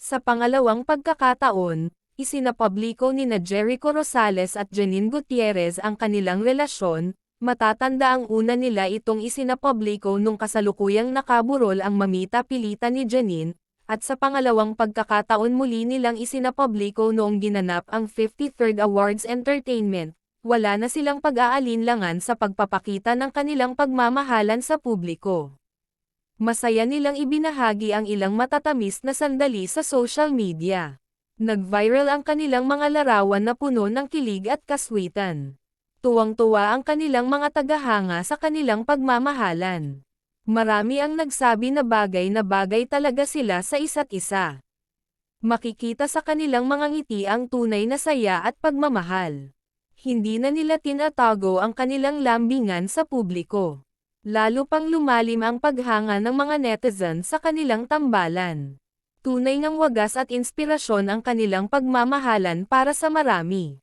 Sa pangalawang pagkakataon, isinapubliko nina Jericho Rosales at Janine Gutierrez ang kanilang relasyon. Matatanda ang una nila itong isinapubliko nung kasalukuyang nakaburol ang Mamita Pilita ni Janine, at sa pangalawang pagkakataon muli nilang isinapubliko noong ginanap ang 53rd Awards Entertainment. Wala na silang pag-aalinlangan sa pagpapakita ng kanilang pagmamahalan sa publiko. Masaya nilang ibinahagi ang ilang matatamis na sandali sa social media. Nag-viral ang kanilang mga larawan na puno ng kilig at kaswitan. Tuwang-tuwa ang kanilang mga tagahanga sa kanilang pagmamahalan. Marami ang nagsabi na bagay talaga sila sa isa't isa. Makikita sa kanilang mga ngiti ang tunay na saya at pagmamahal. Hindi na nila tinatago ang kanilang lambingan sa publiko. Lalo pang lumalim ang paghanga ng mga netizen sa kanilang tambalan. Tunay ngang wagas at inspirasyon ang kanilang pagmamahalan para sa marami.